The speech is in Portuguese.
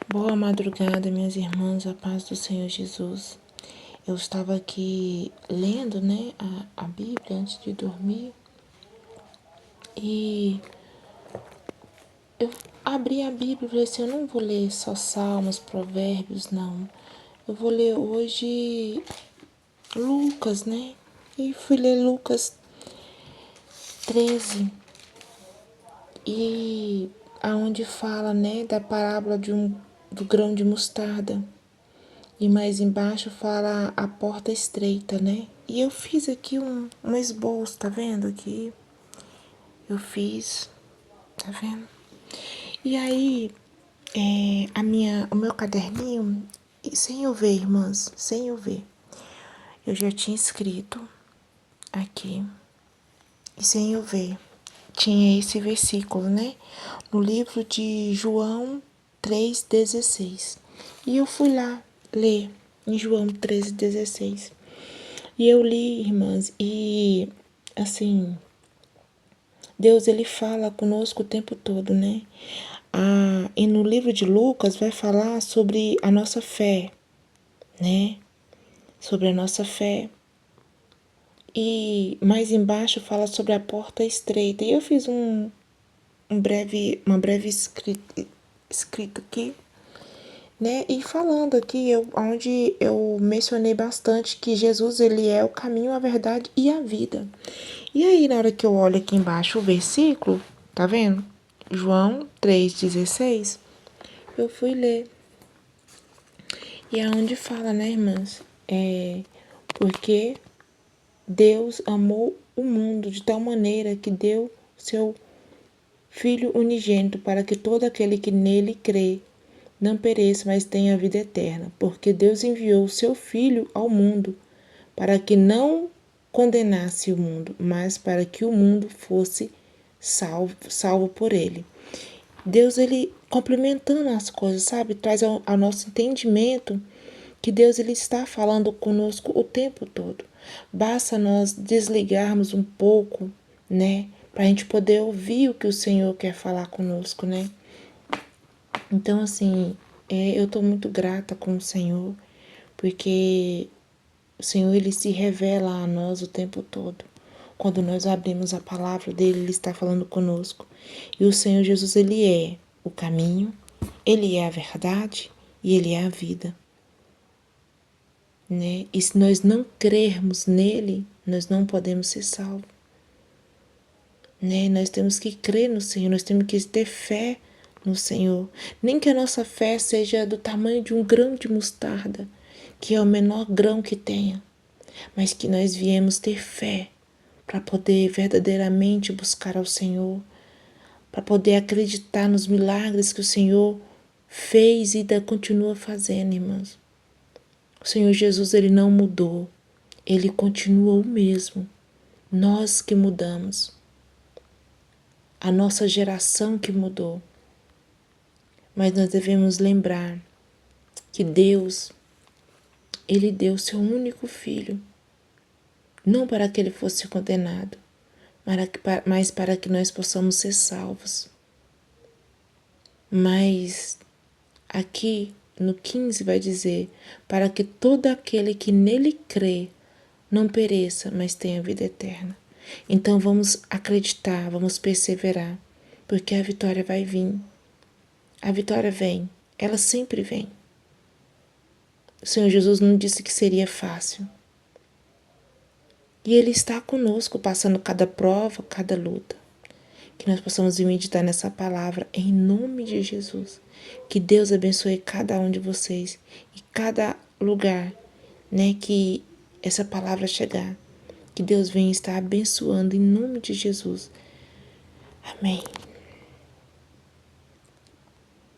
Boa madrugada, minhas irmãs, a paz do Senhor Jesus. Eu estava aqui lendo, a Bíblia antes de dormir e eu abri a Bíblia e falei assim, eu não vou ler só Salmos, Provérbios, não. Eu vou ler hoje Lucas, né? E fui ler Lucas 13 e aonde fala, da parábola do grão de mostarda. E mais embaixo fala a porta estreita, né? E eu fiz aqui um esboço, tá vendo aqui? Eu fiz, tá vendo? E aí, o meu caderninho, sem eu ver, irmãs, sem eu ver, eu já tinha escrito aqui, e sem eu ver, tinha esse versículo, né? No livro de João 3,16. E eu fui lá ler em João 3,16. E eu li, irmãs, e assim, Deus ele fala conosco o tempo todo, né? E no livro de Lucas vai falar sobre a nossa fé, né? Sobre a nossa fé. E mais embaixo fala sobre a porta estreita. E eu fiz uma breve escrita aqui, né? E falando aqui, onde eu mencionei bastante que Jesus ele é o caminho, a verdade e a vida. E aí, na hora que eu olho aqui embaixo o versículo, tá vendo? João 3,16, eu fui ler. E é onde fala, né, irmãs? Porque Deus amou o mundo de tal maneira que deu seu Filho unigênito para que todo aquele que nele crê não pereça, mas tenha a vida eterna. Porque Deus enviou o seu Filho ao mundo para que não condenasse o mundo, mas para que o mundo fosse salvo por ele. Deus, ele complementando as coisas, sabe? Traz ao nosso entendimento que Deus, ele está falando conosco o tempo todo. Basta nós desligarmos um pouco, né? Para a gente poder ouvir o que o Senhor quer falar conosco, né? Então, assim, eu estou muito grata com o Senhor, porque o Senhor, ele se revela a nós o tempo todo. Quando nós abrimos a palavra dele, ele está falando conosco. E o Senhor Jesus, ele é o caminho, ele é a verdade e ele é a vida, né? E se nós não crermos nele, nós não podemos ser salvos, né? Nós temos que crer no Senhor, nós temos que ter fé no Senhor. Nem que a nossa fé seja do tamanho de um grão de mostarda, que é o menor grão que tenha, mas que nós viemos ter fé para poder verdadeiramente buscar ao Senhor, para poder acreditar nos milagres que o Senhor fez e ainda continua fazendo, irmãos. O Senhor Jesus, ele não mudou, ele continua o mesmo. Nós que mudamos, a nossa geração que mudou. Mas nós devemos lembrar que Deus, ele deu seu único filho, não para que ele fosse condenado, mas para que nós possamos ser salvos. Mas aqui no 15 vai dizer, para que todo aquele que nele crê não pereça, mas tenha vida eterna. Então vamos acreditar, vamos perseverar, porque a vitória vai vir. A vitória vem, ela sempre vem. O Senhor Jesus não disse que seria fácil. E Ele está conosco, passando cada prova, cada luta. Que nós possamos meditar nessa palavra em nome de Jesus. Que Deus abençoe cada um de vocês e cada lugar, que essa palavra chegar. Que Deus venha estar abençoando em nome de Jesus. Amém.